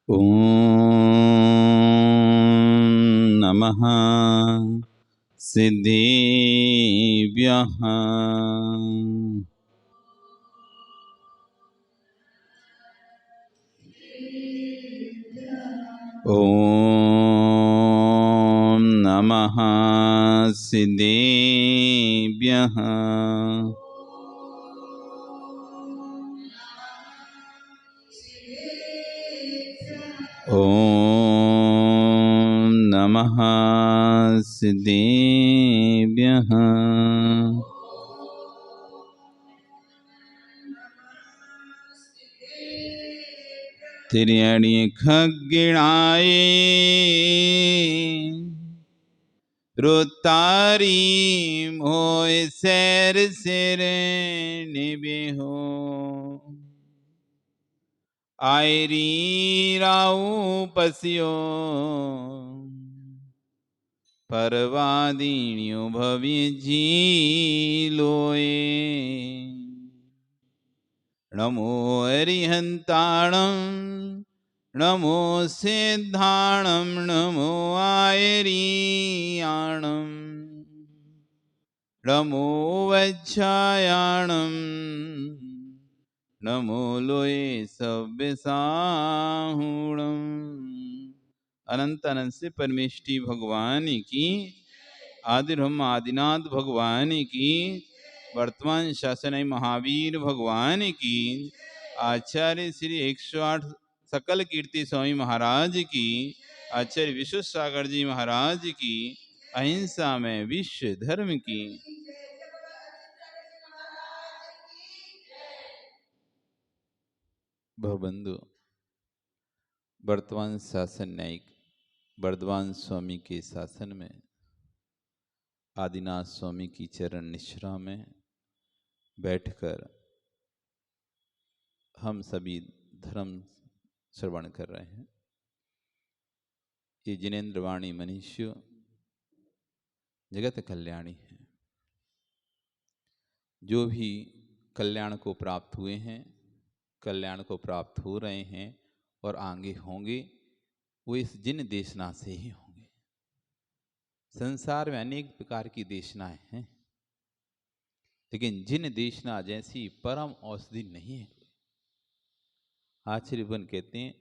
ॐ नमः सिद्धेभ्यः। ॐ नमः सिद्धेभ्यः। ॐ नमः सिद्धेभ्यः। त्र्यणि खग्गिणाय रुतारी मोय सैर सिर निबिहो आयरी राऊ पसियो परवादीण्यो भव्य झीलोए नमो हरिहंताणं नमो सिद्धाणं नमो आयरीयाणं नमो वज्रायाणं नमो लोये सव्यसाहूणम्। अनंत अनंत से परमेष्टि भगवान की, आदि ब्रह्म आदिनाथ भगवान की, वर्तमान शासन महावीर भगवान की, आचार्य श्री 108 सकल कीर्ति स्वामी महाराज की, आचार्य विश्व सागर जी महाराज की, अहिंसा में विश्व धर्म की। भवबंधु, वर्तमान शासन न्यायिक वर्धमान स्वामी के शासन में आदिनाथ स्वामी की चरण निश्रा में बैठकर हम सभी धर्म श्रवण कर रहे हैं। ये जिनेन्द्र वाणी मनुष्य जगत कल्याणी है। जो भी कल्याण को प्राप्त हुए हैं, कल्याण को प्राप्त हो रहे हैं और आगे होंगे, वो इस जिन देशना से ही होंगे। संसार में अनेक प्रकार की देशनाएं हैं, लेकिन जिन देशना जैसी परम औषधि नहीं है। आचार्यवन कहते हैं,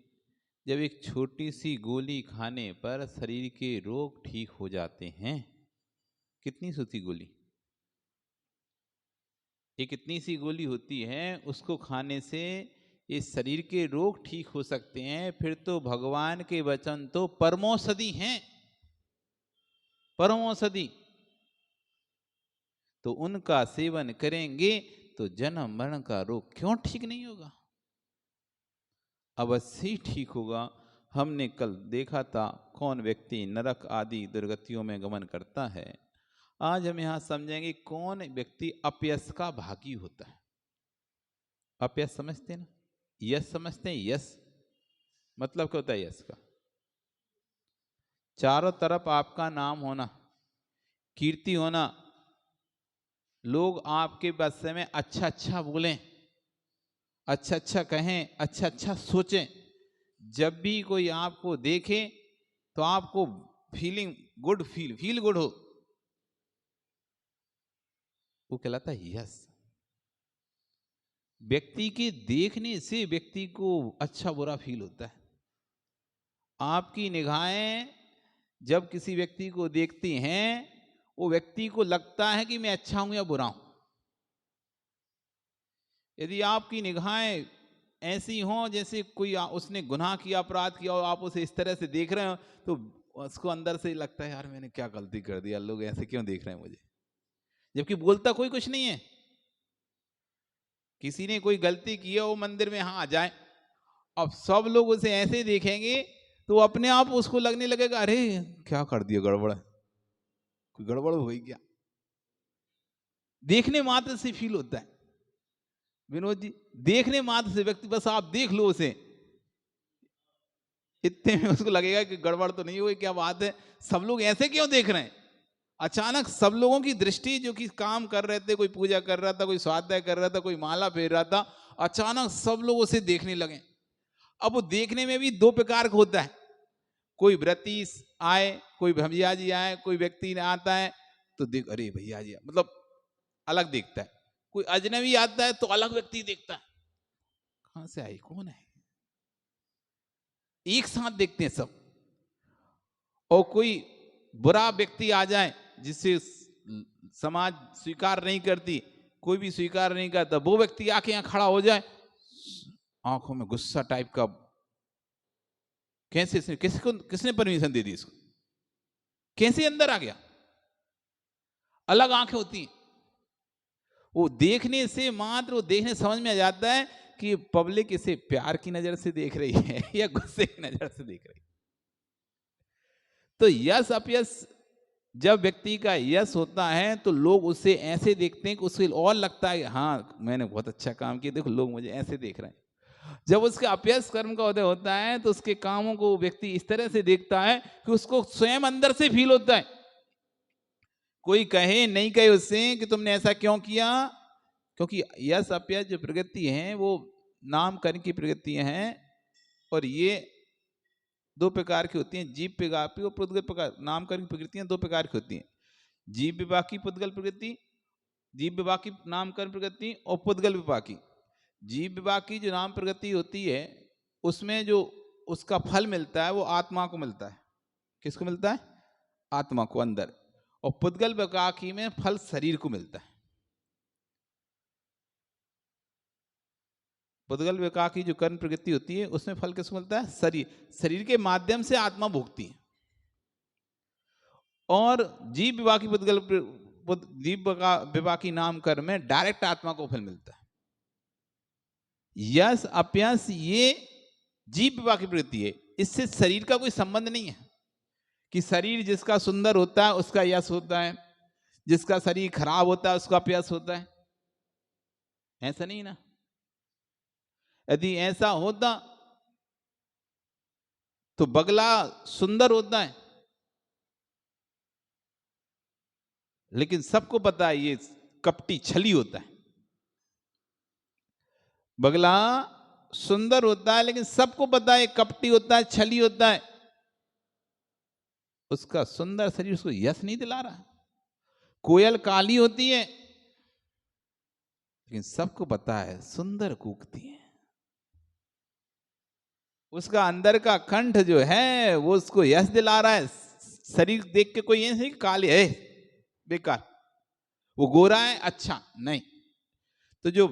जब एक छोटी सी गोली खाने पर शरीर के रोग ठीक हो जाते हैं। कितनी सी गोली, एक इतनी सी गोली होती है, उसको खाने से इस शरीर के रोग ठीक हो सकते हैं। फिर तो भगवान के वचन तो परमौषधि हैं, परमौषधि। तो उनका सेवन करेंगे तो जन्म मरण का रोग क्यों ठीक नहीं होगा? अवश्य ही ठीक होगा। हमने कल देखा था कौन व्यक्ति नरक आदि दुर्गतियों में गमन करता है। आज हम यहां समझेंगे कौन व्यक्ति अपयश का भागी होता है। अपयश समझते हैं ना, यश समझते हैं। यश मतलब क्या होता है? यश का चारों तरफ आपका नाम होना, कीर्ति होना, लोग आपके विषय में अच्छा अच्छा बोलें, अच्छा अच्छा कहें, अच्छा अच्छा सोचें। जब भी कोई आपको देखे तो आपको फीलिंग गुड, फील गुड हो, वो कहलाता है यश। व्यक्ति के देखने से व्यक्ति को अच्छा बुरा फील होता है। आपकी निगाहें जब किसी व्यक्ति को देखती हैं, वो व्यक्ति को लगता है कि मैं अच्छा हूं या बुरा हूं। यदि आपकी निगाहें ऐसी हों जैसे कोई उसने गुनाह किया, अपराध किया और आप उसे इस तरह से देख रहे हो, तो उसको अंदर से लगता है यार मैंने क्या गलती कर दिया, लोग ऐसे क्यों देख रहे हैं मुझे, जबकि बोलता कोई कुछ नहीं है। किसी ने कोई गलती की है, वो मंदिर में आ जाए, अब सब लोग उसे ऐसे देखेंगे तो अपने आप उसको लगने लगेगा अरे क्या कर दिया, गड़बड़, कोई गड़बड़ हो गई क्या। देखने मात्र से फील होता है विनोद जी, देखने मात्र से व्यक्ति, बस आप देख लो उसे, इतने में उसको लगेगा कि गड़बड़ तो नहीं हुई, क्या बात है, सब लोग ऐसे क्यों देख रहे हैं। अचानक सब लोगों की दृष्टि, जो कि काम कर रहे थे, कोई पूजा कर रहा था, कोई स्वाध्याय कर रहा था, कोई माला फेर रहा था, अचानक सब लोग उसे देखने लगे। अब वो देखने में भी दो प्रकार का होता है, कोई व्रती आए, कोई भैया जी आए, कोई व्यक्ति आता है तो देख अरे भैया जी, मतलब अलग देखता है। कोई अजनबी आता है तो अलग व्यक्ति देखता है, कहां से आई, कौन है, एक साथ देखते हैं सब। और कोई बुरा व्यक्ति आ जाए जिसे समाज स्वीकार नहीं करती, कोई भी स्वीकार नहीं करता, वो व्यक्ति आके यहां खड़ा हो जाए, आंखों में गुस्सा टाइप का, कैसे किसने परमिशन दे दी इसको, कैसे अंदर आ गया, अलग आंखें होती हैं। वो देखने से मात्र, वो देखने समझ में आ जाता है कि पब्लिक इसे प्यार की नजर से देख रही है या गुस्से की नजर से देख रही है। तो यश अपयश, जब व्यक्ति का यश होता है तो लोग उसे ऐसे देखते हैं कि उसे और लगता है हाँ मैंने बहुत अच्छा काम किया, देखो लोग मुझे ऐसे देख रहे हैं। जब उसका अपयश कर्म का उदय होता है तो उसके कामों को व्यक्ति इस तरह से देखता है कि उसको स्वयं अंदर से फील होता है, कोई कहे नहीं कहे उससे कि तुमने ऐसा क्यों किया, क्योंकि यश अपयश जो प्रगति है वो नामकरण की प्रगतियां हैं, और ये दो प्रकार की होती हैं, जीव विपाकी और पुद्गल प्रकार। नामकरण की प्रकृतियां दो प्रकार की होती हैं, जीव विपाकी पुद्गल प्रकृति, जीव विपाकी नामकरण प्रकृति और पुद्गल विपाकी। जीव विपाकी जो नाम प्रकृति होती है उसमें जो उसका फल मिलता है वो आत्मा को मिलता है। किसको मिलता है? आत्मा को अंदर। और पुद्गल विपाकी में फल शरीर को मिलता है। पुद्गल विपाकी जो कर्म प्रवृत्ति होती है उसमें फल किसको मिलता है? शरीर। शरीर के माध्यम से आत्मा भोगती है। और जीव विपाकी पुद्गल जीव विपाकी नाम कर्म में डायरेक्ट आत्मा को फल मिलता है। यश अपयश ये जीव विपाकी प्रवृत्ति है, इससे शरीर का कोई संबंध नहीं है कि शरीर जिसका सुंदर होता है उसका यश होता है, जिसका शरीर खराब होता है उसका अपयश होता है, ऐसा नहीं ना। यदि ऐसा होता तो बगला सुंदर होता है, लेकिन सबको पता है ये कपटी छली होता है। बगला सुंदर होता है लेकिन सबको पता है कपटी होता है, छली होता है। उसका सुंदर शरीर उसको यश नहीं दिला रहा। कोयल काली होती है लेकिन सबको पता है सुंदर कूकती है। उसका अंदर का कंठ जो है वो उसको यश दिला रहा है। शरीर देख के कोई ऐसे काले है बेकार, वो गोरा है अच्छा नहीं। तो जो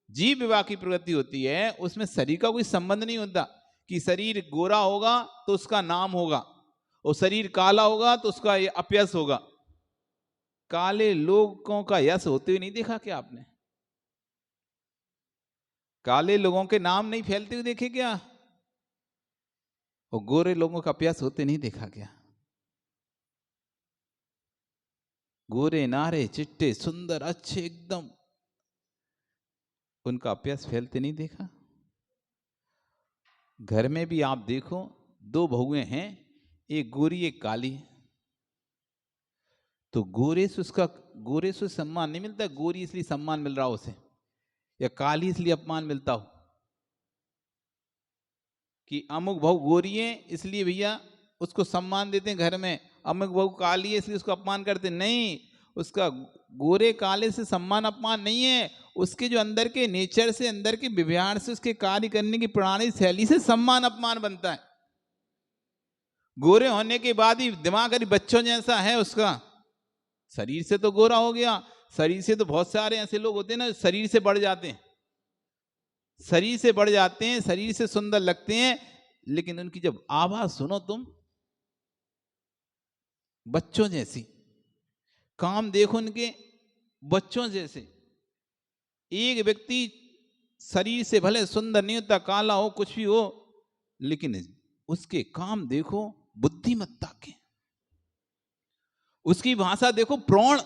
जीव विवाह की प्रवृत्ति होती है उसमें शरीर का कोई संबंध नहीं होता कि शरीर गोरा होगा तो उसका नाम होगा और शरीर काला होगा तो उसका अपयश होगा। काले लोगों का यश होते हुए नहीं देखा क्या आपने? काले लोगों के नाम नहीं फैलते हुए देखे क्या? और गोरे लोगों का अपयश होते नहीं देखा क्या? गोरे नारे चिट्टे सुंदर अच्छे एकदम, उनका अपयश फैलते नहीं देखा? घर में भी आप देखो, दो बहुएं हैं, एक गोरी एक काली, तो गोरे से सम्मान नहीं मिलता, गोरी इसलिए सम्मान मिल रहा हो उसे, या काली इसलिए अपमान मिलता हो कि अमुक बहू गोरी है इसलिए भैया उसको सम्मान देते हैं घर में, अमुक बहू काली है इसलिए उसको अपमान करते नहीं। उसका गोरे काले से सम्मान अपमान नहीं है, उसके जो अंदर के नेचर से, अंदर के व्यवहार से, उसके कार्य करने की प्रणाली शैली से सम्मान अपमान बनता है। गोरे होने के बाद ही दिमाग अरे बच्चों जैसा है उसका, शरीर से तो गोरा हो गया, शरीर से तो बहुत सारे ऐसे लोग होते हैं ना शरीर से बढ़ जाते हैं, शरीर से बढ़ जाते हैं, शरीर से सुंदर लगते हैं, लेकिन उनकी जब आवाज सुनो तुम, बच्चों जैसी, काम देखो उनके बच्चों जैसे। एक व्यक्ति शरीर से भले सुंदर नहीं होता, काला हो कुछ भी हो, लेकिन उसके काम देखो बुद्धिमत्ता के, उसकी भाषा देखो प्रौढ़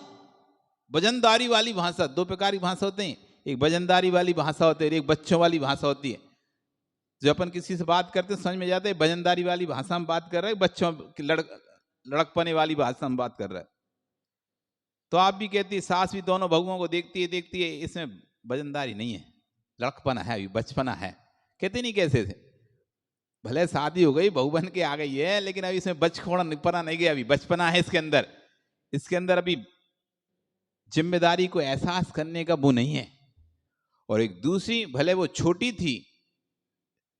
वजनदारी वाली भाषा। दो प्रकार की भाषा होते हैं, एक वजनदारी वाली भाषा होती है, एक बच्चों वाली भाषा होती है। जब अपन किसी से बात करते हैं समझ में जाते हैं वजनदारी वाली भाषा में बात कर रहे हैं, बच्चों की लड़कपने वाली भाषा में बात कर रहा है। तो आप भी कहती है सास भी दोनों बहुओं को देखती है इसमें वजनदारी नहीं है, लड़कपना है, अभी बचपना है, कहते नहीं कैसे थे। भले शादी हो गई, बहू बन के आ गई है, लेकिन अभी इसमें बचपना नहीं गया, अभी बचपना है इसके अंदर। इसके अंदर अभी जिम्मेदारी को एहसास करने का वो नहीं है। और एक दूसरी, भले वो छोटी थी,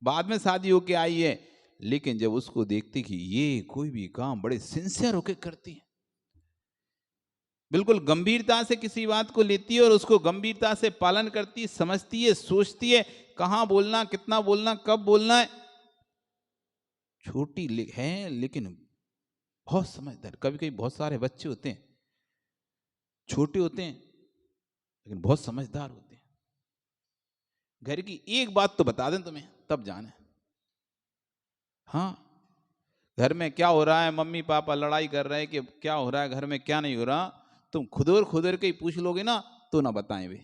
बाद में शादी होके आई है, लेकिन जब उसको देखती कि ये कोई भी काम बड़े सिंसियर होके करती है, बिल्कुल गंभीरता से किसी बात को लेती है और उसको गंभीरता से पालन करती, समझती है, सोचती है कहाँ बोलना, कितना बोलना, कब बोलना है। छोटी है लेकिन बहुत समझदार। कभी कभी बहुत सारे बच्चे होते हैं, छोटे होते हैं लेकिन बहुत समझदार होते हैं। घर की एक बात तो बता दें तुम्हें, तब जाने हाँ घर में क्या हो रहा है, मम्मी पापा लड़ाई कर रहे हैं कि क्या हो रहा है घर में, क्या नहीं हो रहा, तुम खुदर के ही पूछ लोगे ना तो ना बताएं। वे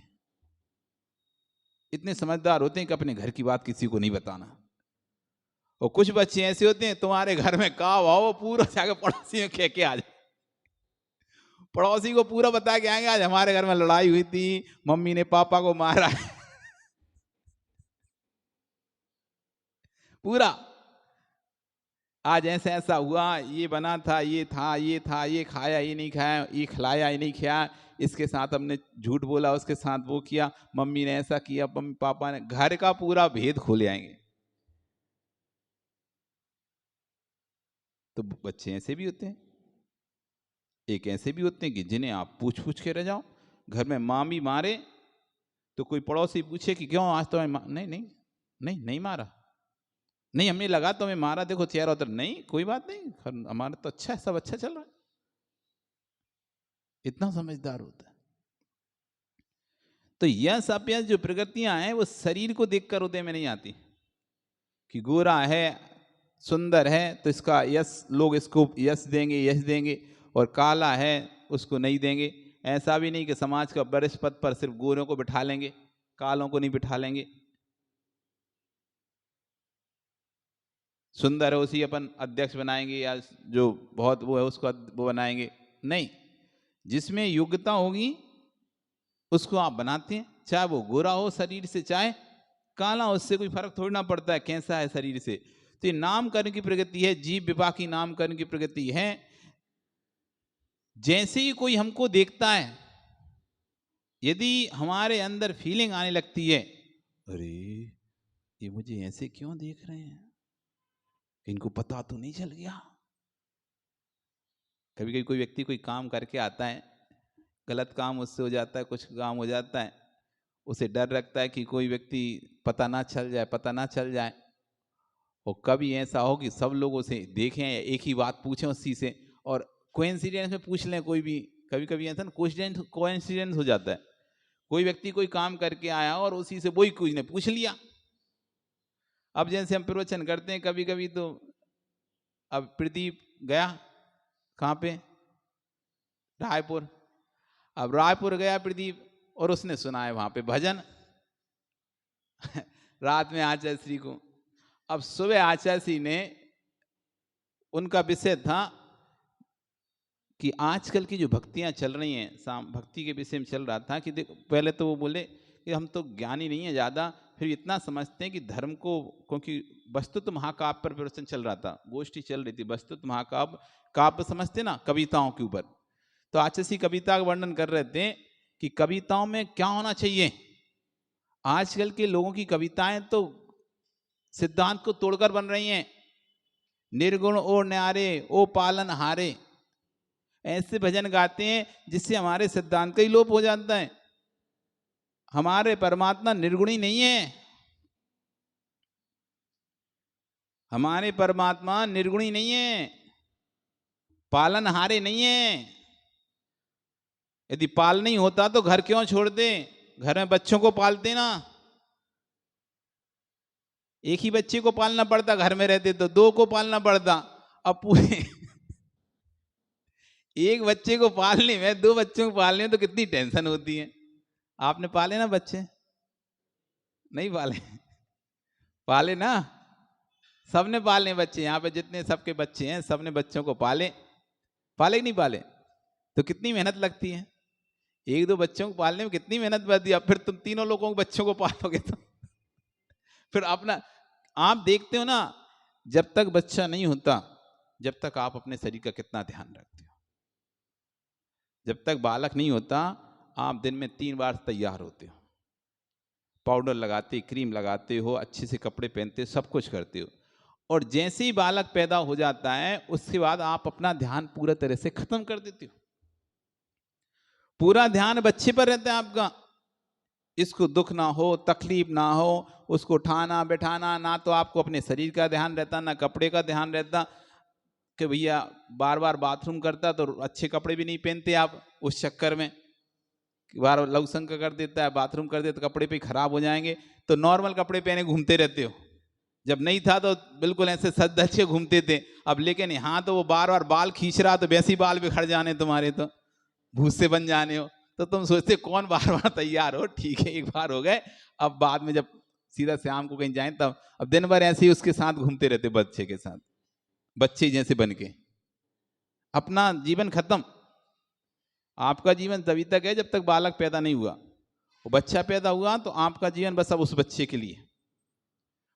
इतने समझदार होते हैं कि अपने घर की बात किसी को नहीं बताना। और कुछ बच्चे ऐसे होते हैं, तुम्हारे घर में का आओ पूरा जाके पड़ोसी में कह के आ जाए, पड़ोसी को पूरा बता के आएंगे आज हमारे घर में लड़ाई हुई थी, मम्मी ने पापा को मारा है पूरा आज ऐसा ऐसा हुआ, ये बना था, ये था, ये था, ये खाया, ये नहीं खाया, ये खिलाया, ये नहीं खाया, इसके साथ हमने झूठ बोला, उसके साथ वो किया, मम्मी ने ऐसा किया, मम्मी पापा ने, घर का पूरा भेद खोले आएंगे। तो बच्चे ऐसे भी होते हैं, एक ऐसे भी होते हैं कि जिन्हें आप पूछ पूछ के रह जाओ। घर में माँ भी मारे तो कोई पड़ोसी पूछे कि क्यों आज तो नहीं नहीं नहीं नहीं मारा, नहीं हमें लगा तुम्हें मारा, देखो चेहरा उतर, नहीं कोई बात नहीं, हमारा तो अच्छा है, सब अच्छा चल रहा है। इतना समझदार होता है। तो यह सब जो प्रगतियां हैं वो शरीर को देखकर हृदय में नहीं आती कि गोरा है, सुंदर है तो इसका यश, लोग इसको यश देंगे, और काला है उसको नहीं देंगे। ऐसा भी नहीं कि समाज का वरिष्ठ पद पर सिर्फ गोरों को बिठा लेंगे, कालों को नहीं बिठा लेंगे। सुंदर है उसी अपन अध्यक्ष बनाएंगे, या जो बहुत वो है उसको वो बनाएंगे, नहीं। जिसमें योग्यता होगी उसको आप बनाते हैं, चाहे वो गोरा हो शरीर से, चाहे काला, उससे कोई फर्क थोड़ी ना पड़ता है कैसा है शरीर से। तो ये नामकरण की प्रगति है, जीव विवाह की नामकरण की प्रगति है। जैसे ही कोई हमको देखता है, यदि हमारे अंदर फीलिंग आने लगती है, अरे ये मुझे ऐसे क्यों देख रहे हैं, इनको पता तो नहीं चल गया। कभी कभी कोई व्यक्ति कोई काम करके आता है, गलत काम उससे हो जाता है, कुछ काम हो जाता है, उसे डर लगता है कि कोई व्यक्ति पता ना चल जाए। और कभी ऐसा हो कि सब लोगों से देखें, एक ही बात पूछें उसी से, और कोइंसिडेंस में पूछ लें कोई भी। कभी कभी ऐसा ना कोइंसिडेंस हो जाता है, कोई व्यक्ति कोई काम करके आया और उसी से वही कुछ ने पूछ लिया। अब जैसे हम प्रवचन करते हैं कभी कभी, तो अब प्रदीप गया कहाँ पे, रायपुर। अब रायपुर गया प्रदीप और उसने सुना है वहां पे भजन रात में आचार्य श्री को। अब सुबह आचार्य श्री ने, उनका विषय था कि आजकल की जो भक्तियां चल रही हैं, भक्ति के विषय में चल रहा था कि देखो, पहले तो वो बोले कि हम तो ज्ञानी नहीं है ज़्यादा, फिर इतना समझते हैं कि धर्म को, क्योंकि वस्तुत महाकाव्य पर प्रवचन चल रहा था, गोष्ठी चल रही थी, वस्तुत महाकाव्य, काव्य समझते ना कविताओं के ऊपर। तो आचार्य श्री कविता का वर्णन कर रहे थे कि कविताओं में क्या होना चाहिए। आजकल के लोगों की कविताएं तो सिद्धांत को तोड़कर बन रही हैं। निर्गुण ओ न्यारे ओ पालन हारे, ऐसे भजन गाते हैं जिससे हमारे सिद्धांत का ही लोप हो जाता है। हमारे परमात्मा निर्गुणी नहीं है, हमारे परमात्मा निर्गुणी नहीं है, पालनहारे नहीं है। यदि पाल नहीं होता तो घर क्यों छोड़ते, घर में बच्चों को पालते ना। एक ही बच्चे को पालना पड़ता, घर में रहते तो दो को पालना पड़ता। अब पूरे एक बच्चे को पालने में, दो बच्चों को पालने में तो कितनी टेंशन होती है। आपने पाले ना बच्चे, नहीं पाले पाले ना, सबने पाले बच्चे, यहाँ पे जितने सबके बच्चे हैं सबने बच्चों को पाले कि नहीं पाले। तो कितनी मेहनत लगती है, एक दो बच्चों को पालने में कितनी मेहनत बढ़ती है। अब फिर तुम तीनों लोगों को बच्चों को पालोगे तो फिर अपना, आप देखते हो ना जब तक बच्चा नहीं होता, जब तक आप अपने शरीर का कितना ध्यान रखते हो। जब तक बालक नहीं होता, आप दिन में 3 बार तैयार होते हो, पाउडर लगाते, क्रीम लगाते हो, अच्छे से कपड़े पहनते हो, सब कुछ करते हो। और जैसे ही बालक पैदा हो जाता है, उसके बाद आप अपना ध्यान पूरा तरह से खत्म कर देते हो। पूरा ध्यान बच्चे पर रहता है आपका। इसको दुख ना हो, तकलीफ ना हो, उसको उठाना बैठाना, ना तो आपको अपने शरीर का ध्यान रहता, ना कपड़े का ध्यान रहता कि भैया बार बार बाथरूम करता तो अच्छे कपड़े भी नहीं पहनते आप, उस चक्कर में बार लवसंग कर देता है, बाथरूम कर देता, कपड़े पे खराब हो जाएंगे, तो नॉर्मल कपड़े पहने घूमते रहते हो। जब नहीं था तो बिल्कुल ऐसे सज धज के घूमते थे। अब लेकिन यहाँ तो वो बार बार बाल खींच रहा, तो वैसे ही बाल बिखर जाने तुम्हारे, तो भूसे बन जाने हो, तो तुम सोचते कौन बार बार तैयार हो। ठीक है, एक बार हो गए, अब बाद में जब सीधा शाम को कहीं जाए तब। अब दिन भर ऐसे ही उसके साथ घूमते रहते, बच्चे के साथ, बच्चे जैसे बन के। अपना जीवन खत्म। आपका जीवन तभी तक है जब तक बालक पैदा नहीं हुआ। वो बच्चा पैदा हुआ तो आपका जीवन बस अब उस बच्चे के लिए,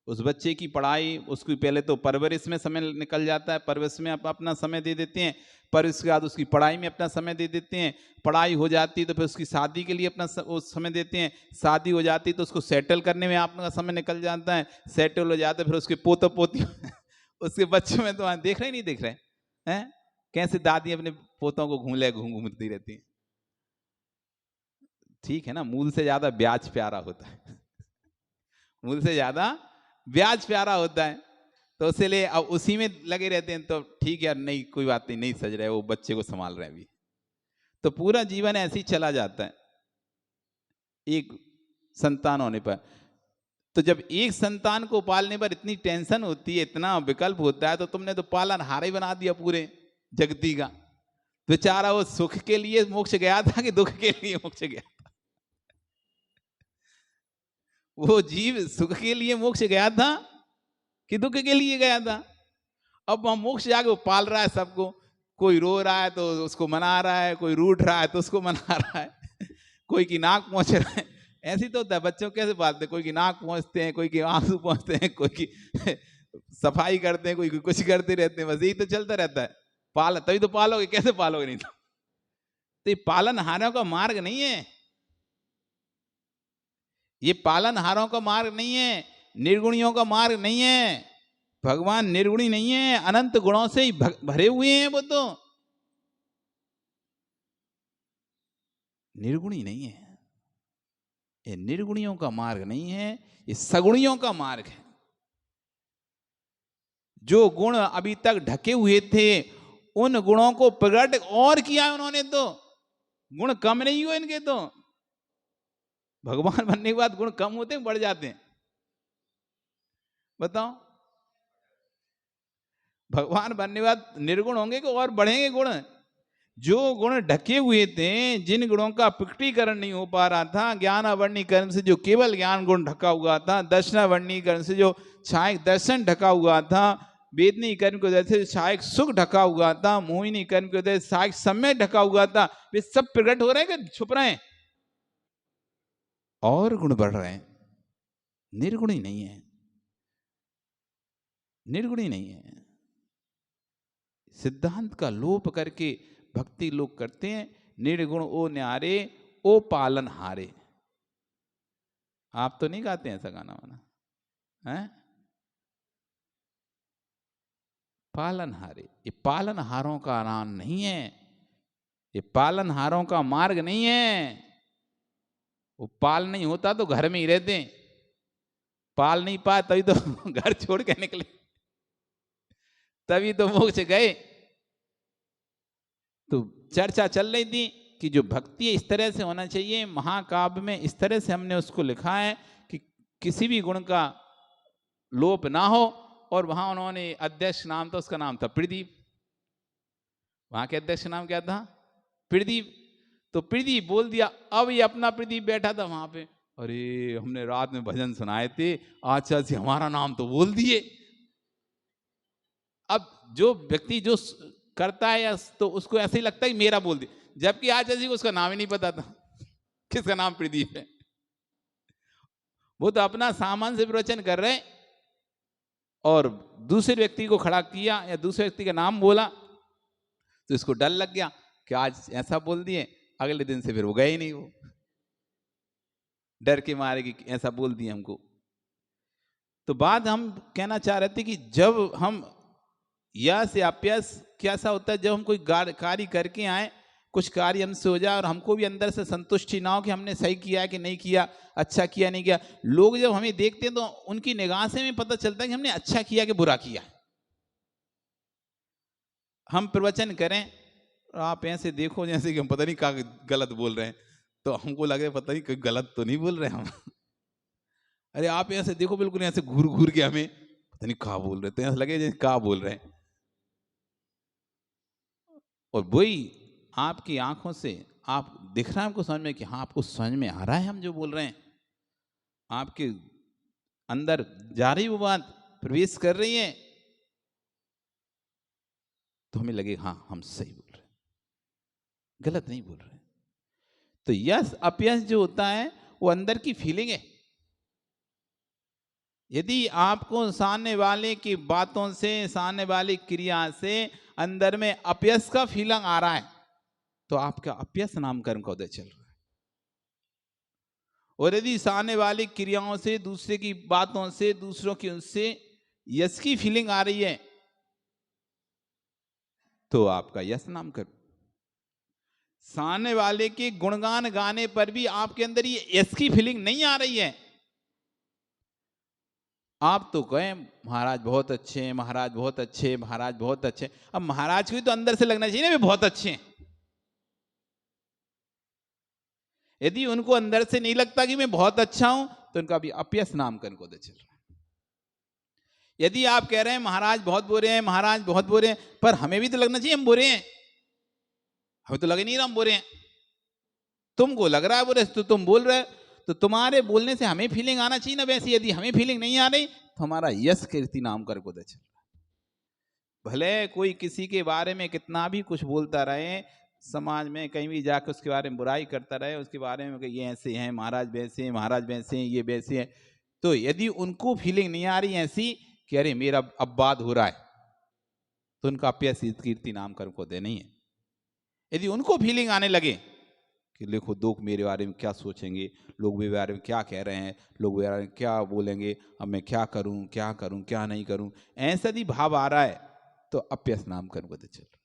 उस बच्चे की पढ़ाई, उसकी पहले तो परवरिश में समय निकल जाता है, परवरिश में आप अपना समय दे देते हैं, परवरिश के बाद उसकी पढ़ाई में अपना समय दे देते हैं, पढ़ाई हो जाती तो फिर उसकी शादी के लिए अपना समय देते हैं, शादी हो जाती तो उसको सेटल करने में आपका समय निकल जाता है, सेटल हो जाता है फिर उसके पोते पोती उसके बच्चों में तो देख रहे नहीं देख रहे हैं कैसे दादी अपने पोतों को घूमती रहती है। ठीक है ना, मूल से ज्यादा ब्याज प्यारा होता है मूल से ज्यादा ब्याज प्यारा होता है, तो इसलिए अब उसी में लगे रहते हैं। तो ठीक है, नहीं कोई बात नहीं, नहीं सज रहे, वो बच्चे को संभाल रहे हैं अभी, तो पूरा जीवन ऐसे ही चला जाता है एक संतान होने पर। तो जब एक संतान को पालने पर इतनी टेंशन होती है, इतना विकल्प होता है, तो तुमने तो पालनहार ही बना दिया पूरे जगती का। बेचारा वो सुख के लिए मोक्ष गया था कि दुख के लिए मोक्ष गया था? वो जीव सुख के लिए मोक्ष गया था कि दुख के लिए गया था? अब वहां मोक्ष जाके वो पाल रहा है सबको। कोई रो रहा है तो उसको मना रहा है, कोई रूठ रहा है तो उसको मना रहा है, कोई की नाक पहुंच रहा है। ऐसे तो होता है, बच्चों कैसे पालते हैं, कोई की नाक पहुंचते हैं, कोई की आंसू पहुंचते हैं, कोई की सफाई करते हैं, कोई की कुछ करते रहते हैं, बस यही तो चलता रहता है। पाल तभी तो पालोगे, कैसे पालोगे नहीं तो ये पालनहारों का मार्ग नहीं है, ये पालनहारों का मार्ग नहीं है, निर्गुणियों का मार्ग नहीं है। भगवान निर्गुणी नहीं है, अनंत गुणों से ही भरे हुए हैं, वो तो निर्गुणी नहीं है। ये निर्गुणियों का मार्ग नहीं है, ये सगुणियों का मार्ग है। जो गुण अभी तक ढके हुए थे, उन गुणों को प्रकट और किया उन्होंने, तो गुण कम नहीं हुए इनके। तो भगवान बनने के बाद गुण कम होते हैं, बढ़ जाते हैं? बताओ, भगवान बनने के बाद निर्गुण होंगे कि और बढ़ेंगे गुण? जो गुण ढके हुए थे, जिन गुणों का प्रकटीकरण नहीं हो पा रहा था, ज्ञानावरणीकरण से जो केवल ज्ञान गुण ढका हुआ था, दर्शनावरणीकरण से जो छायक दर्शन ढका हुआ था, वेदनी कर्म की वजह से छायक सुख ढका हुआ था, मोहिनी कर्म की वजह से छायक समय ढका हुआ था, वे सब प्रकट हो रहे हैं कि छुप रहे हैं? और गुण बढ़ रहे हैं, निर्गुण ही नहीं है, निर्गुण ही नहीं है। सिद्धांत का लोप करके भक्ति लोग करते हैं, निर्गुण ओ न्यारे ओ पालन हारे। आप तो नहीं गाते हैं ऐसा गाना वाना, हैं? पालन हारे, ये पालनहारों का नाम नहीं है, ये पालनहारों का मार्ग नहीं है। वो पाल नहीं होता तो घर में ही रहते, पाल नहीं पाए तभी तो घर छोड़ के निकले, तभी तो मोक्ष गए। तो चर्चा चल रही थी कि जो भक्ति इस तरह से होना चाहिए, महाकाव्य में इस तरह से हमने उसको लिखा है कि किसी भी गुण का लोप ना हो। और वहां उन्होंने अध्यक्ष नाम था, उसका नाम था प्रदीप। वहां के अध्यक्ष नाम क्या था? प्रदीप। तो प्रदीप बोल दिया। अब ये अपना प्रदीप बैठा था वहां पे, अरे हमने रात में भजन सुनाए थे, आचार्य जी हमारा नाम तो बोल दिए। अब जो व्यक्ति जो करता है तो उसको ऐसे ही लगता है मेरा बोल दिया, जबकि आचार्य जी को उसका नाम ही नहीं पता था किसका नाम प्रदीप है। वो तो अपना सामान से प्रवचन कर रहे, और दूसरे व्यक्ति को खड़ा किया या दूसरे व्यक्ति का नाम बोला तो इसको डर लग गया कि आज ऐसा बोल दिए, अगले दिन से फिर वो गए ही नहीं, वो डर के मारे कि ऐसा बोल दिए हमको। तो बात हम कहना चाह रहे थे कि जब हम यश या अपयश कैसा होता है, जब हम कोई कार्य करके आए, कुछ कार्य हमसे हो जाए और हमको भी अंदर से संतुष्टि ना हो कि हमने सही किया कि नहीं किया, अच्छा किया नहीं किया। लोग जब हमें देखते हैं तो उनकी निगाह से हमें पता चलता है कि हमने अच्छा किया कि बुरा किया। हम प्रवचन करें और आप ऐसे देखो जैसे कि हम पता नहीं क्या गलत बोल रहे हैं, तो हमको लगे पता नहीं कोई गलत तो नहीं बोल रहे हम। अरे आप ऐसे देखो बिल्कुल ऐसे घूर घूर के हमें पता नहीं क्या बोल रहे, तो ऐसा लगे जैसे क्या बोल रहे हैं। और वही आपकी आंखों से आप दिख रहा है आपको समझ में कि हाँ आपको समझ में आ रहा है हम जो बोल रहे हैं, आपके अंदर जा रही वो बात प्रवेश कर रही है, तो हमें लगे हाँ हम सही बोल रहे हैं, गलत नहीं बोल रहे। तो यश अपयश जो होता है वो अंदर की फीलिंग है। यदि आपको सामने वाले की बातों से, सामने वाली क्रिया से अंदर में अपयश का फीलिंग आ रहा है तो आपका अपयश नाम कर्म का उदय चल रहा है। और यदि सामने वाली क्रियाओं से, दूसरे की बातों से, दूसरों की उससे यश की फीलिंग आ रही है तो आपका यश नाम कर्म। सामने वाले के गुणगान गाने पर भी आपके अंदर ये यश की फीलिंग नहीं आ रही है, आप तो कहें महाराज बहुत अच्छे हैं, महाराज बहुत अच्छे, महाराज बहुत अच्छे। अब महाराज को भी तो अंदर से लगना चाहिए ना वे बहुत अच्छे हैं। यदि उनको अंदर से नहीं लगता कि मैं बहुत अच्छा हूं तो उनका भी अपयश नाम कर्म को चल रहा है। यदि आप कह रहे हैं महाराज बहुत बुरे हैं, महाराज बहुत बुरे हैं, पर हमें भी तो लगना चाहिए हम बुरे हैं, हमें तो लग नहीं रहा हम बुरे हैं, तुमको लग रहा है बुरे तो तुम बोल रहे हो, तो तुम्हारे बोलने से हमें फीलिंग आना चाहिए ना वैसे। यदि हमें फीलिंग नहीं आ रही तो हमारा यश कीर्ति नाम कर्म को चल रहा है। भले कोई किसी के बारे में कितना भी कुछ बोलता रहे, समाज में कहीं भी जाकर उसके बारे में बुराई करता रहे, उसके बारे में कि ये ऐसे हैं, महाराज वैसे हैं, महाराज वैसे हैं, ये वैसे हैं, तो यदि उनको फीलिंग नहीं आ रही ऐसी कि अरे मेरा अपवाद हो रहा है, तो उनका अपयश कीर्ति नाम कर्म को दे नहीं है। यदि उनको फीलिंग आने लगे कि देखो लोग मेरे बारे में क्या सोचेंगे, लोग मेरे बारे में क्या कह रहे हैं, लोग मेरे बारे में क्या बोलेंगे, अब मैं क्या करूं क्या करूं क्या नहीं करूं, ऐसा यदि भाव आ रहा है तो अपयश नाम कर्म को दे चल रहा।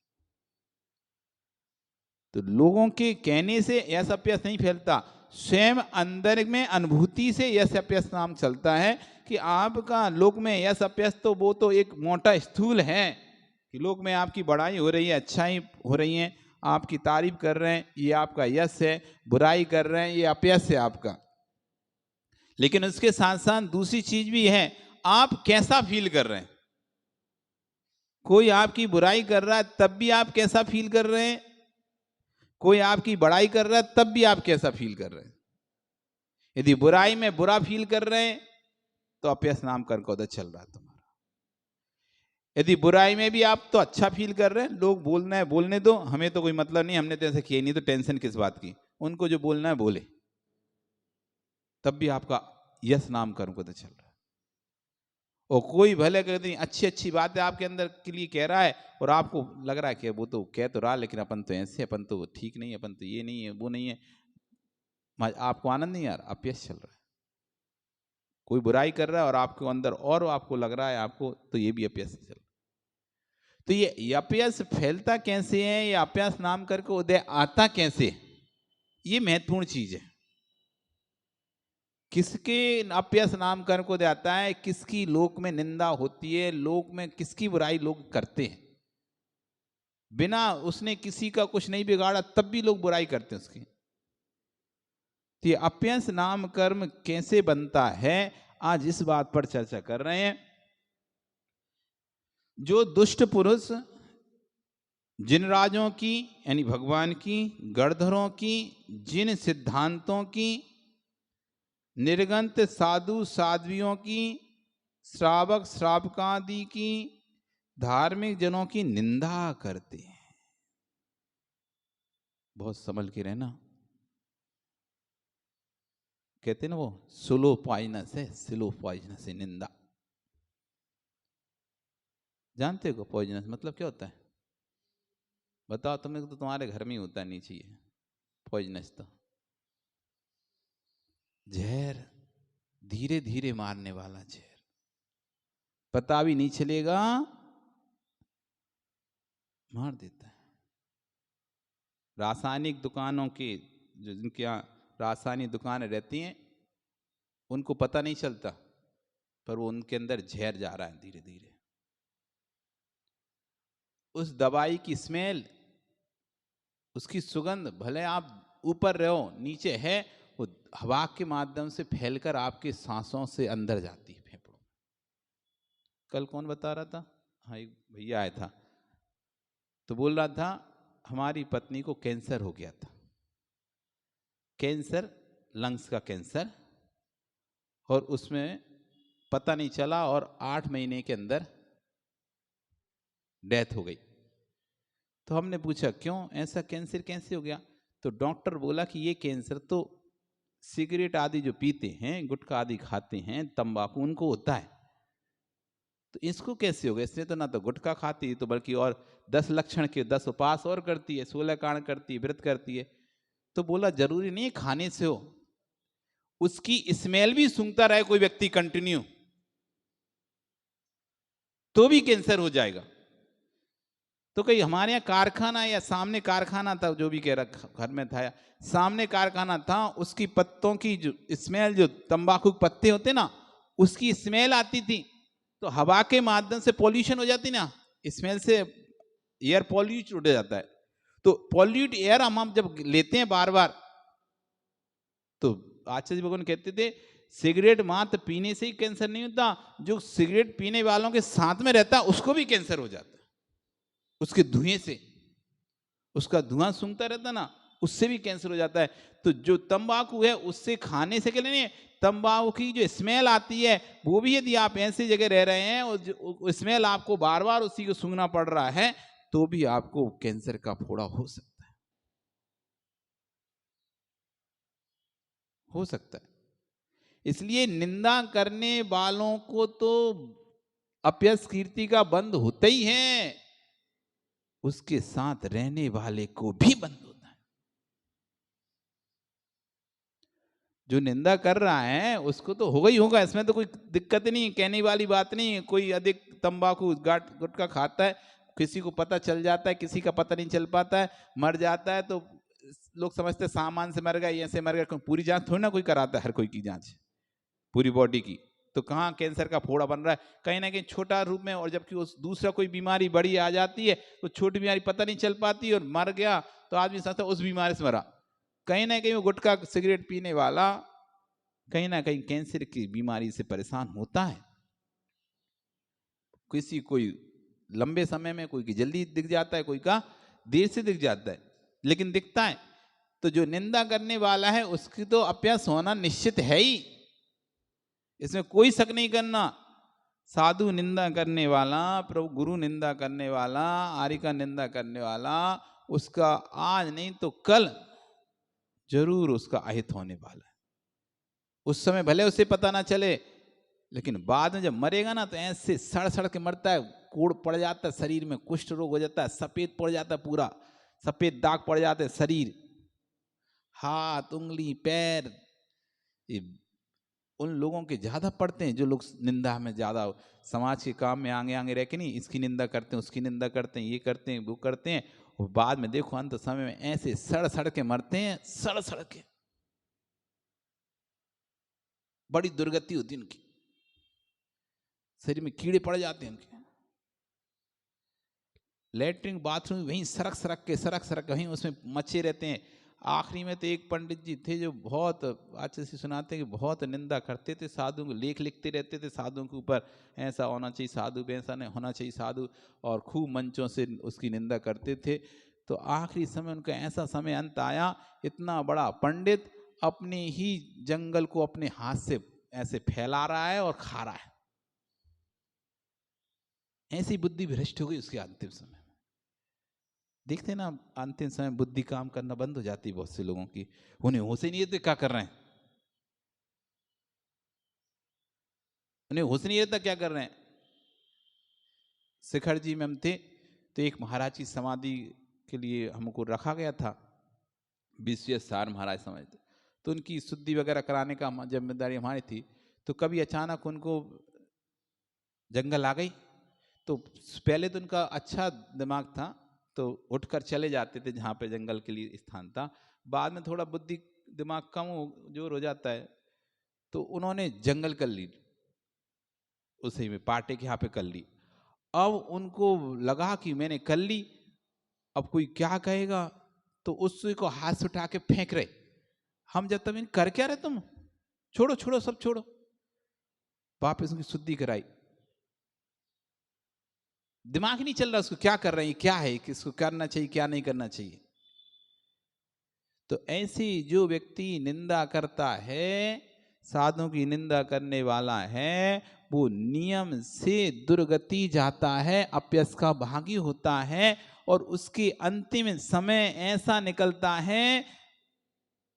तो लोगों के कहने से यश अपयश नहीं फैलता, स्वयं अंदर में अनुभूति से यश अपयश नाम चलता है कि आपका लोक में यश अपयश तो वो तो एक मोटा स्थूल है कि लोक में आपकी बड़ाई हो रही है, अच्छाई हो रही है, आपकी तारीफ कर रहे हैं, ये आपका यश है, बुराई कर रहे हैं ये अपयश है आपका। लेकिन उसके साथ साथ दूसरी चीज भी है, आप कैसा फील कर रहे हैं। कोई आपकी बुराई कर रहा है तब भी आप कैसा फील कर रहे हैं, कोई आपकी बड़ाई कर रहा है तब भी आप कैसा फील कर रहे हैं। यदि बुराई में बुरा फील कर रहे हैं तो अपयश नाम कर्म का उदय चल रहा है तुम्हारा। यदि बुराई में भी आप तो अच्छा फील कर रहे हैं, लोग बोलना है बोलने दो, हमें तो कोई मतलब नहीं, हमने तो ऐसे किया नहीं, तो टेंशन किस बात की, उनको जो बोलना है बोले, तब भी आपका यश नाम कर्म को उदय चल रहा है। और कोई भले कहते अच्छी अच्छी बातें आपके अंदर के लिए कह रहा है और आपको लग रहा है कि वो तो कह तो रहा, लेकिन अपन तो ऐसे, अपन तो ठीक नहीं है, अपन तो ये नहीं है वो नहीं है, आपको आनंद नहीं आ रहा, अपयश चल रहा है। कोई बुराई कर रहा है और आपको अंदर और आपको लग रहा है आपको, तो ये भी अपयश चल रहा है। तो ये अपयश फैलता कैसे है, ये अपयश नाम करके उदय आता कैसे, ये महत्वपूर्ण चीज है। किसके अपयश नाम कर्म को उदय आता है, किसकी लोक में निंदा होती है, लोक में किसकी बुराई लोग करते हैं, बिना उसने किसी का कुछ नहीं बिगाड़ा तब भी लोग बुराई करते हैं उसकी। तो ये अपयश नाम कर्म कैसे बनता है, आज इस बात पर चर्चा कर रहे हैं। जो दुष्ट पुरुष जिन राजों की यानी भगवान की, गणधरों की, जिन सिद्धांतों की, निर्गंत साधु साध्वियों की, श्रावक श्रावकादि की, धार्मिक जनों की निंदा करते हैं, बहुत संभल के रहना। कहते ना वो स्लो पॉइजनस है, स्लो पॉइजनस है निंदा। जानते हो पॉइजनस मतलब क्या होता है? बताओ, तुम्हें तो तुम्हारे घर में ही होता है नीचे है पॉइजनस। तो जहर, धीरे धीरे मारने वाला जहर, पता भी नहीं चलेगा, मार देता है। रासायनिक दुकानों के, जो जिनके यहाँ रासायनिक दुकानें रहती हैं, उनको पता नहीं चलता, पर वो उनके अंदर जहर जा रहा है धीरे धीरे। उस दवाई की स्मेल, उसकी सुगंध, भले आप ऊपर रहो नीचे है, वो हवा के माध्यम से फैलकर आपके सांसों से अंदर जाती है, फेफड़ों में। कल कौन बता रहा था? हाँ, एक भैया आया था, तो बोल रहा था हमारी पत्नी को कैंसर हो गया था, कैंसर, लंग्स का कैंसर, और उसमें पता नहीं चला और 8 महीने के अंदर डेथ हो गई। तो हमने पूछा क्यों, ऐसा कैंसर कैसे हो गया? तो डॉक्टर बोला कि ये कैंसर तो सिगरेट आदि जो पीते हैं, गुटखा आदि खाते हैं, तंबाकू, उनको होता है। तो इसको कैसे हो गया? इसने तो ना तो गुटखा खाती तो बल्कि और 10 लक्षण के 10 उपास और करती है, 16 कांड करती है, व्रत करती है। तो बोला जरूरी नहीं खाने से हो, उसकी स्मेल भी सूंघता रहे कोई व्यक्ति कंटिन्यू, तो भी कैंसर हो जाएगा। तो कहीं हमारे यहाँ कारखाना या सामने कारखाना था, जो भी कह रहा घर में था या सामने कारखाना था, उसकी पत्तों की जो स्मेल, जो तंबाकू के पत्ते होते ना, उसकी स्मेल आती थी। तो हवा के माध्यम से पॉल्यूशन हो जाती ना, स्मेल से एयर पॉल्यूट हो जाता है। तो पॉल्यूट एयर हम जब लेते हैं बार बार, तो आचार्य भगवान कहते थे सिगरेट मात्र पीने से ही कैंसर नहीं होता, जो सिगरेट पीने वालों के साथ में रहता है उसको भी कैंसर हो जाता है, उसके धुएं से, उसका धुआं सूंघता रहता ना, उससे भी कैंसर हो जाता है। तो जो तंबाकू है उससे खाने से क्या नहीं, तंबाकू की जो स्मेल आती है, वो भी यदि आप ऐसी जगह रह रहे हैं और स्मेल आपको बार बार उसी को सूंघना पड़ रहा है, तो भी आपको कैंसर का फोड़ा हो सकता है, हो सकता है। इसलिए निंदा करने वालों को तो अपयश कीर्ति का बंद होता ही है, उसके साथ रहने वाले को भी बंद होता है। जो निंदा कर रहा है उसको तो होगा ही होगा, इसमें तो कोई दिक्कत नहीं, कहने वाली बात नहीं। कोई अधिक तंबाकू गुटखा खाता है, किसी को पता चल जाता है, किसी का पता नहीं चल पाता है, मर जाता है, तो लोग समझते सामान से मर गया, ऐसे मर गया। पूरी जांच थोड़ी ना कोई कराता है, हर कोई की जांच पूरी बॉडी की, तो कहाँ कैंसर का फोड़ा बन रहा है? कहीं ना कहीं छोटा रूप में, और जबकि उस दूसरा कोई बीमारी बड़ी आ जाती है तो छोटी बीमारी पता नहीं चल पाती और मर गया, तो आदमी समझता उस बीमारी से मरा। कहीं ना कहीं वो गुटखा सिगरेट पीने वाला कहीं ना कहीं कैंसर की बीमारी से परेशान होता है। किसी कोई लंबे समय में, कोई की जल्दी दिख जाता है, कोई का देर से दिख जाता है, लेकिन दिखता है। तो जो निंदा करने वाला है उसकी तो अपयश होना निश्चित है ही, इसमें कोई शक नहीं करना। साधु निंदा करने वाला, प्रभु गुरु निंदा करने वाला, आर्य का निंदा करने वाला, उसका आज नहीं तो कल जरूर उसका अहित होने वाला है। उस समय भले उसे पता ना चले, लेकिन बाद में जब मरेगा ना तो ऐसे सड़ सड़ के मरता है, कोड़ पड़ जाता है शरीर में, कुष्ठ रोग हो जाता है, सफेद पड़ जाता है, पूरा सफेद दाग पड़ जाते हैं शरीर, हाथ, उंगली, पैर। ये उन लोगों के ज्यादा पड़ते हैं जो लोग निंदा में ज्यादा, समाज के काम में आगे आगे रह के नहीं, इसकी निंदा करते हैं, उसकी निंदा करते हैं, ये करते हैं, वो करते हैं, और बाद में देखो अंत समय में ऐसे सड़ सड़ के मरते हैं, सड़ सड़ के। बड़ी दुर्गति होती है उनकी, शरीर में कीड़े पड़ जाते हैं उनके, लेटरिन बाथरूम वहीं सरक सरक के वहीं उसमें मचे रहते हैं। आखिरी में तो एक पंडित जी थे जो बहुत अच्छे से सुनाते हैं कि बहुत निंदा करते थे, साधु को लेख लिखते रहते थे साधुओं के ऊपर, ऐसा होना चाहिए साधु, ऐसा नहीं होना चाहिए साधु, और खूब मंचों से उसकी निंदा करते थे। तो आखिरी समय उनका ऐसा समय अंत आया, इतना बड़ा पंडित अपने ही जंगल को अपने हाथ से ऐसे फैला रहा है और खा रहा है, ऐसी बुद्धि भ्रष्ट हो गई उसके अंतिम समय। देखते ना अंतिम समय बुद्धि काम करना बंद हो जाती है बहुत से लोगों की, उन्हें होश ही नहीं रहते क्या कर रहे हैं, उन्हें होश नहीं रहता क्या कर रहे हैं। शिखर जी में हम थे तो एक महाराज की समाधि के लिए हमको रखा गया था, विश्वेश्वर महाराज समझते, तो उनकी शुद्धि वगैरह कराने का जिम्मेदारी हमारी थी। तो कभी अचानक उनको जंगल आ गई, तो पहले तो उनका अच्छा दिमाग था तो उठकर चले जाते थे जहाँ पे जंगल के लिए स्थान था। बाद में थोड़ा बुद्धि दिमाग कम जोर हो जाता है, तो उन्होंने जंगल कर ली, उसी में पाटे के यहाँ पे कर ली। अब उनको लगा कि मैंने कर ली, अब कोई क्या कहेगा, तो उस को हाथ से उठा के फेंक रहे। हम जब तक कर क्या रहे तुम, छोड़ो छोड़ो सब छोड़ो। वापस उनकी शुद्धि कराई, दिमाग नहीं चल रहा उसको क्या कर रहे हैं, क्या है, किसको करना चाहिए क्या नहीं करना चाहिए। तो ऐसी जो व्यक्ति निंदा करता है, साधुओं की निंदा करने वाला है, वो नियम से दुर्गति जाता है, अपयश का भागी होता है, और उसके अंतिम समय ऐसा निकलता है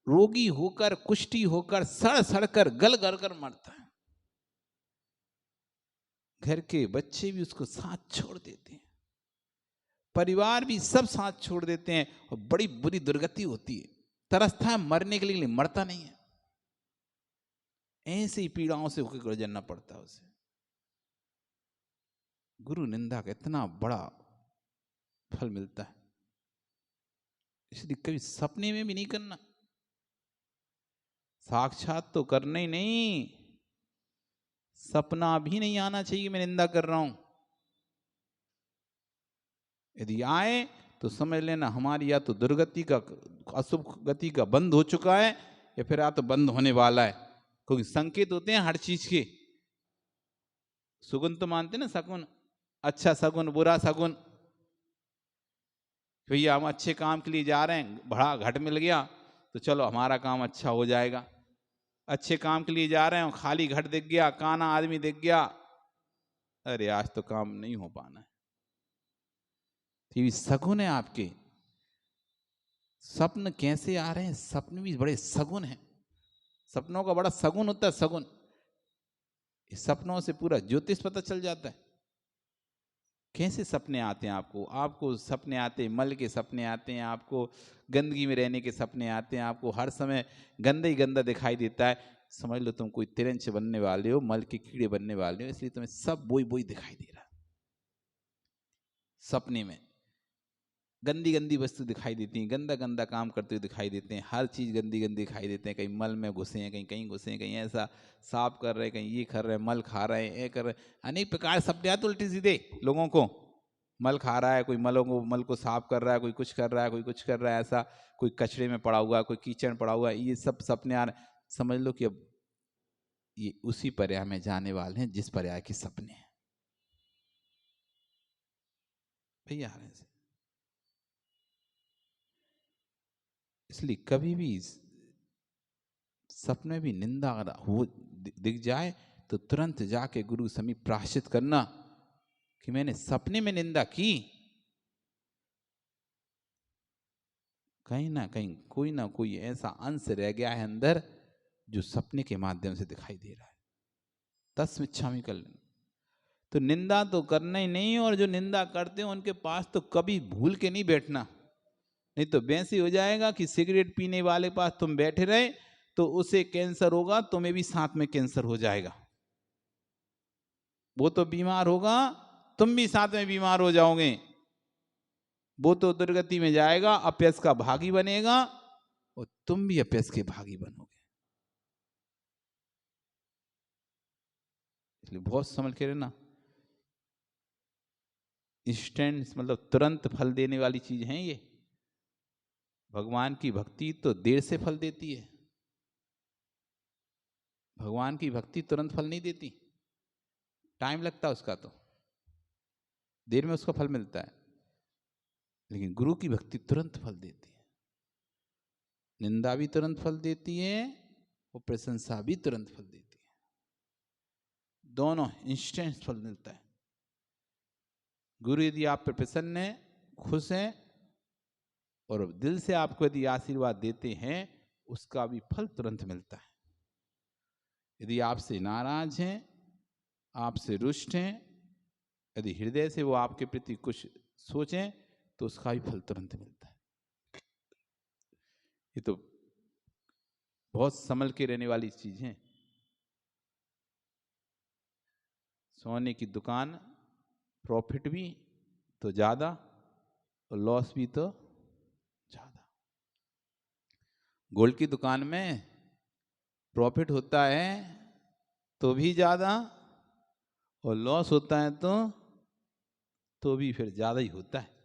रोगी होकर, कुष्ठी होकर, सड़ सड़ कर, गल गल कर मरता है। घर के बच्चे भी उसको साथ छोड़ देते हैं, परिवार भी सब साथ छोड़ देते हैं, और बड़ी बुरी दुर्गति होती है। तरसता है मरने के लिए, मरता नहीं है, ऐसे ही पीड़ाओं से होकर गुजरना पड़ता है उसे। गुरु निंदा का इतना बड़ा फल मिलता है, इसलिए कभी सपने में भी नहीं करना। साक्षात तो करना ही नहीं, सपना भी नहीं आना चाहिए मैं निंदा कर रहा हूं। यदि आए तो समझ लेना हमारी या तो दुर्गति का, अशुभ गति का बंद हो चुका है, या फिर या तो बंद होने वाला है। क्योंकि संकेत होते हैं हर चीज के, सुगुन तो मानते ना, सगुन, अच्छा सगुन बुरा सगुन। भैया हम अच्छे काम के लिए जा रहे हैं, बड़ा घट मिल गया तो चलो हमारा काम अच्छा हो जाएगा। अच्छे काम के लिए जा रहे हैं, खाली घट दिख गया, काना आदमी दिख गया, अरे आज तो काम नहीं हो पाना है। ये सगुन है आपके। स्वप्न कैसे आ रहे हैं, सपने भी बड़े सगुन हैं, सपनों का बड़ा सगुन होता है, सगुन। इस सपनों से पूरा ज्योतिष पता चल जाता है। कैसे सपने आते हैं आपको, आपको सपने आते हैं, मल के सपने आते हैं, आपको गंदगी में रहने के सपने आते हैं, आपको हर समय गंदा ही गंदा दिखाई देता है। समझ लो तुम कोई तिरंच बनने वाले हो, मल के कीड़े बनने वाले हो, इसलिए तुम्हें सब बोई बोई दिखाई दे रहा है। सपने में गंदी गंदी वस्तु दिखाई देती हैं, गंदा गंदा काम करते हुए दिखाई देते हैं, हर चीज़ गंदी गंदी दिखाई देते हैं। कहीं मल में घुसे हैं, कहीं कहीं घुसे हैं, कहीं ऐसा साफ कर रहे हैं, कहीं ये कर रहे हैं, मल खा रहे हैं, ये कर रहे हैं, अनेक प्रकार सपने आते उल्टे सीधे लोगों को। मल खा रहा है कोई, मल को साफ कर रहा है, कोई कुछ कर रहा है, कोई कुछ कर रहा है, ऐसा कोई कचरे में पड़ा हुआ, कोई कीचड़ पड़ा हुआ, ये सब सपने आ रहे। समझ लो कि अब ये उसी पर्याय में जाने वाले हैं जिस पर्याय के सपने हैं भैया। इसलिए कभी भी सपने भी निंदा हो दिख जाए तो तुरंत जाके गुरु समीप प्रायश्चित करना कि मैंने सपने में निंदा की, कहीं ना कोई ऐसा अंश रह गया है अंदर जो सपने के माध्यम से दिखाई दे रहा है। तस्मिच्छामि कर लेना। तो निंदा तो करना ही नहीं, और जो निंदा करते हैं उनके पास तो कभी भूल के नहीं बैठना, नहीं तो वैसे हो जाएगा कि सिगरेट पीने वाले पास तुम बैठे रहे तो उसे कैंसर होगा, तुम्हें भी साथ में कैंसर हो जाएगा। वो तो बीमार होगा, तुम भी साथ में बीमार हो जाओगे। वो तो दुर्गति में जाएगा, अपयश का भागी बनेगा, और तुम भी अपयश के भागी बनोगे। इसलिए बहुत समझ के रहना। इंस्टेंट मतलब तुरंत फल देने वाली चीज है ये। भगवान की भक्ति तो देर से फल देती है, भगवान की भक्ति तुरंत फल नहीं देती, टाइम लगता है उसका, तो देर में उसका फल मिलता है। लेकिन गुरु की भक्ति तुरंत फल देती है, निंदा भी तुरंत फल देती है और प्रशंसा भी तुरंत फल देती है, दोनों इंस्टेंट फल मिलता है। गुरु यदि आप पर प्रसन्न है, खुश हैं, और दिल से आपको यदि आशीर्वाद देते हैं, उसका भी फल तुरंत मिलता है। यदि आपसे नाराज हैं, आपसे रुष्ट हैं, यदि हृदय से वो आपके प्रति कुछ सोचें तो उसका भी फल तुरंत मिलता है। ये तो बहुत संभल के रहने वाली चीज है। सोने की दुकान, प्रॉफिट भी तो ज्यादा और लॉस भी तो ज्यादा। गोल्ड की दुकान में प्रॉफिट होता है तो भी ज्यादा और लॉस होता है तो भी फिर ज्यादा ही होता है।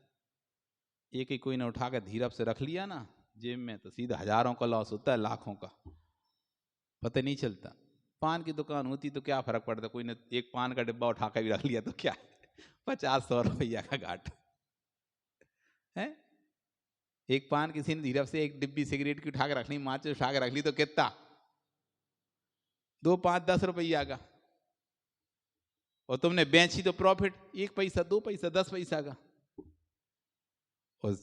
एक ही कोई ने उठा कर धीरज से रख लिया ना जेब में तो सीधा हजारों का लॉस होता है, लाखों का, पता नहीं चलता। पान की दुकान होती तो क्या फर्क पड़ता, कोई ने एक पान का डिब्बा उठा कर भी रख लिया तो क्या है, 50-100 रुपया का घाट है। एक पान किसी ने धीरज से एक डिब्बी सिगरेट की उठा के रख ली, माचिस उठा के रख ली तो कितना, 2, 5, 10 रुपया का, और तुमने बेची तो प्रॉफिट 1 पैसा, 2 पैसा, 10 पैसा का। और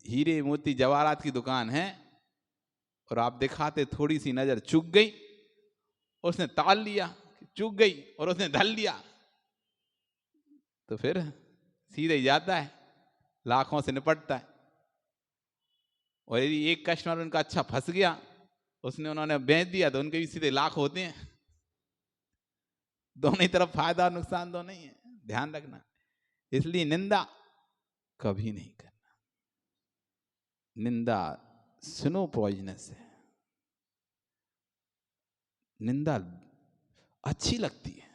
हीरे मोती जवाहरात की दुकान है और आप दिखाते थोड़ी सी नजर चूक गई, उसने ताल लिया, चूक गई और उसने धल लिया तो फिर सीधे ही जाता है, लाखों से निपटता है। और यदि एक कस्टमर उनका अच्छा फंस गया, उन्होंने बेच दिया तो उनके भी सीधे लाख होते हैं। दोनों ही तरफ फायदा और नुकसान दोनों ही है, ध्यान रखना। इसलिए निंदा कभी नहीं करना। निंदा स्नो पॉइजनस है। निंदा अच्छी लगती है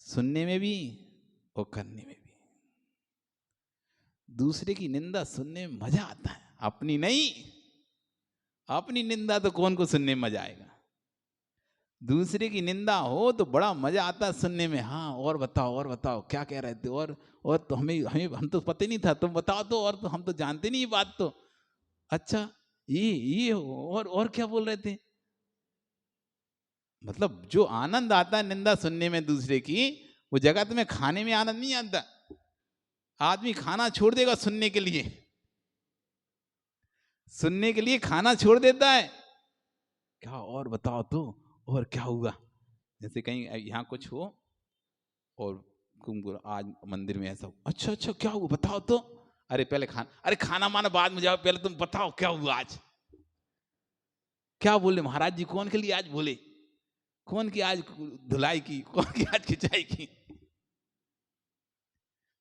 सुनने में भी और करने में भी। दूसरे की निंदा सुनने में मजा आता है, अपनी नहीं। अपनी निंदा तो कौन को सुनने में मजा आएगा, दूसरे की निंदा हो तो बड़ा मजा आता है सुनने में। हाँ और बताओ क्या कह रहे थे, और तो हमें हम तो पता ही नहीं था, तुम बताओ तो, और तो हम तो जानते नहीं ये बात तो, अच्छा ये और क्या बोल रहे थे। मतलब जो आनंद आता है निंदा सुनने में दूसरे की, वो जगत में खाने में आनंद नहीं आता। आदमी खाना छोड़ देगा सुनने के लिए, सुनने के लिए खाना छोड़ देता है। क्या और बताओ तो, और क्या हुआ। जैसे कहीं यहाँ कुछ हो और आज मंदिर में ऐसा हो, अच्छा क्या हुआ बताओ तो, अरे पहले खाना माना बाद में जाओ, पहले तुम बताओ क्या हुआ आज, क्या बोले महाराज जी, कौन के लिए आज बोले, कौन की आज धुलाई की, कौन की आज खिंचाई की।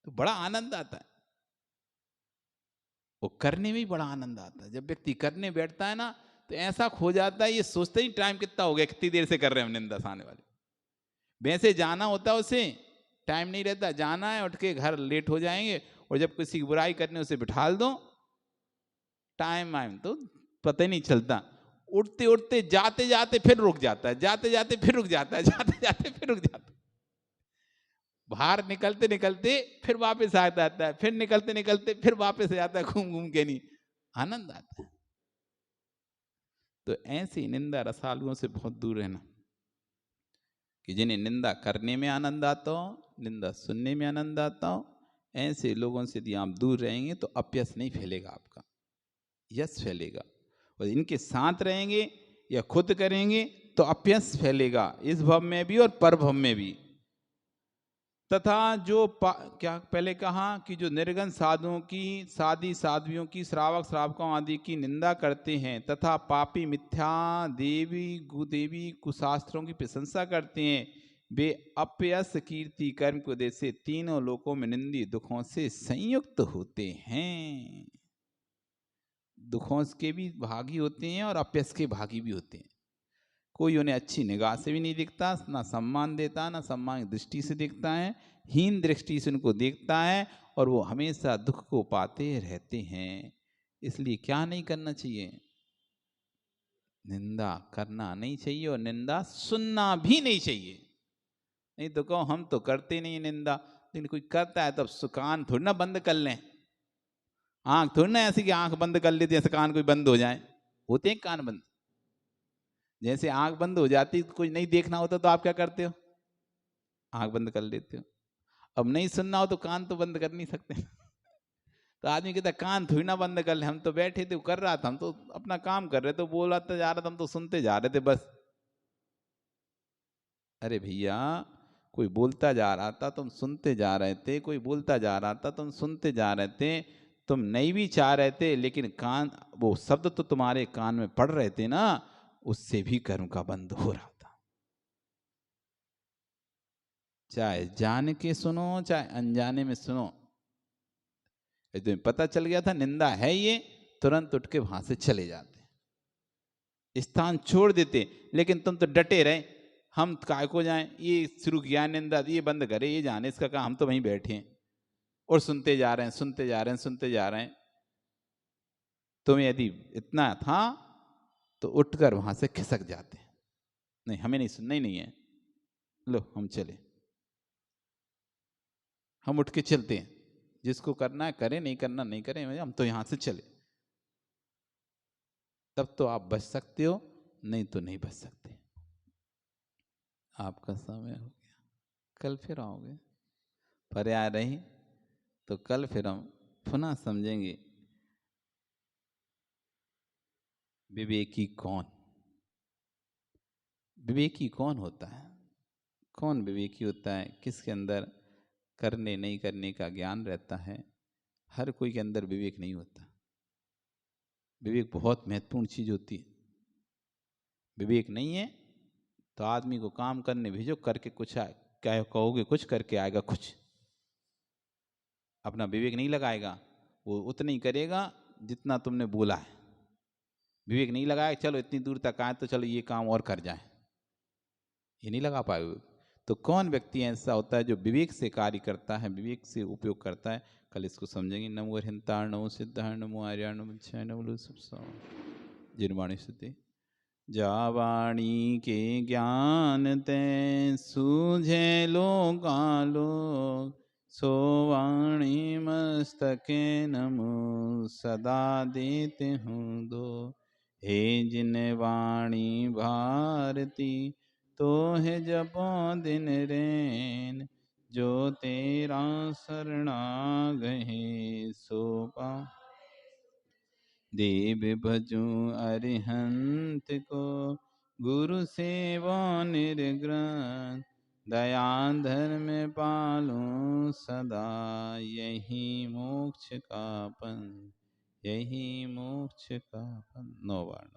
तो बड़ा आनंद आता है, वो करने में भी बड़ा आनंद आता है। जब व्यक्ति करने बैठता है ना तो ऐसा खो जाता है, ये सोचते ही टाइम कितना हो गया, कितनी देर से कर रहे हैं हम निंदा आने वाले। वैसे जाना होता है उसे टाइम नहीं रहता, जाना है उठ के घर लेट हो जाएंगे, और जब किसी की बुराई करने उसे बिठाल दो, टाइम तो पता ही नहीं चलता। उठते उठते जाते जाते फिर रुक जाता है, जाते जाते फिर रुक जाता है, जाते जाते फिर रुक जाता है। बाहर निकलते निकलते फिर वापस आ जाता है, फिर निकलते निकलते फिर वापस आ जाता है, घूम घूम के। नहीं आनंद आता है। तो ऐसी निंदा रसालुओं से बहुत दूर रहना, कि जिन्हें निंदा करने में आनंद आता हो, निंदा सुनने में आनंद आता हो, ऐसे लोगों से यदि आप दूर रहेंगे तो अपयश नहीं फैलेगा, आपका यश फैलेगा। और इनके साथ रहेंगे या खुद करेंगे तो अपयश फैलेगा, इस भव में भी और परभव में भी। तथा जो क्या पहले कहा कि जो निर्गन साधुओं की, साधी साध्वियों की, श्रावक श्रावकों आदि की निंदा करते हैं, तथा पापी मिथ्या देवी कुदेवी कुशास्त्रों की प्रशंसा करते हैं, वे अपयश कीर्ति कर्म को उद्देश्य से तीनों लोकों में निंदी दुखों से संयुक्त होते हैं। दुखों के भी भागी होते हैं और अपयश के भागी भी होते हैं। कोई उन्हें अच्छी निगाह से भी नहीं देखता, ना सम्मान देता, ना सम्मान की दृष्टि से देखता है, हीन दृष्टि से उनको देखता है, और वो हमेशा दुख को पाते रहते हैं। इसलिए क्या नहीं करना चाहिए, निंदा करना नहीं चाहिए, और निंदा सुनना भी नहीं चाहिए। नहीं तो कहो हम तो करते नहीं निंदा, लेकिन कोई करता है तब कान थोड़ी ना बंद कर लें, आंख थोड़ी ना ऐसी कि आंख बंद कर लेते ऐसे कान कोई बंद हो जाए, होते हैं कान बंद। जैसे आंख बंद हो जाती, कुछ नहीं देखना होता तो आप क्या करते हो, आंख बंद कर लेते हो। अब नहीं सुनना हो तो कान तो बंद कर नहीं सकते। तो आदमी कहता कान थोड़ी ना बंद कर ले, हम तो बैठे थे, कर रहा था, हम तो अपना काम कर रहे थे, बोलाते जा रहा था, हम तो सुनते जा रहे थे बस। अरे भैया कोई बोलता जा रहा था, तुम सुनते जा रहे थे, कोई बोलता जा रहा था, तुम सुनते जा रहे थे, तुम नहीं भी चाह रहे थे, लेकिन कान, वो शब्द तो तुम्हारे कान में पड़ रहे थे ना, उससे भी कर्म का बंध हो रहा था। चाहे जान के सुनो, चाहे अनजाने में सुनो, तुम्हें पता चल गया था निंदा है ये, तुरंत उठ के वहां से चले जाते, स्थान छोड़ देते। लेकिन तुम तो डटे रहे, हम काय को जाएं, ये शुरू किया निंदा, ये बंद करे, ये जाने इसका कहा, हम तो वहीं बैठे हैं और सुनते जा रहे हैं, सुनते जा रहे हैं, सुनते जा रहे हैं। तुम्हें यदि इतना था तो उठकर वहां से खिसक जाते, नहीं हमें नहीं सुनना ही नहीं है, लो हम चले, हम उठ के चलते हैं, जिसको करना है करे, नहीं करना नहीं करे, हम तो यहां से चले। तब तो आप बच सकते हो, नहीं तो नहीं बच सकते। आपका समय हो गया, कल फिर आओगे, पर्याय रही तो कल फिर हम पुनः समझेंगे विवेकी कौन, विवेकी कौन होता है, कौन विवेकी होता है, किसके अंदर करने नहीं करने का ज्ञान रहता है। हर कोई के अंदर विवेक नहीं होता। विवेक बहुत महत्वपूर्ण चीज होती है। विवेक नहीं है तो आदमी को काम करने भेजो, करके कुछ क्या कहोगे, कुछ करके आएगा कुछ। अपना विवेक नहीं लगाएगा, वो उतना ही करेगा जितना तुमने बोला है। विवेक नहीं लगाया, चलो इतनी दूर तक आए तो चलो ये काम और कर जाए, ये नहीं लगा पाए। तो कौन व्यक्ति ऐसा होता है जो विवेक से कार्य करता है, विवेक से उपयोग करता है। कल इसको समझेंगे। नमो अरिहंतार, नमो सिद्धार, नमो आर्याण, नमो नमो जिनवाणी स्थिति। जावाणी के ज्ञान ते सूझे लोकालो, सोवाणी मस्तके नमो सदा देते हूँ दो। हे जिन वाणी भारती, तो है जपो दिन रैन, जो तेरा शरणा गहे सो पा। देव भजू अरिहंत को, गुरु सेवा निर्ग्रंथ, दया धर्म पालूं सदा, यही मोक्ष का पंथ, यही मोक्ष का पंथ। 9 बार।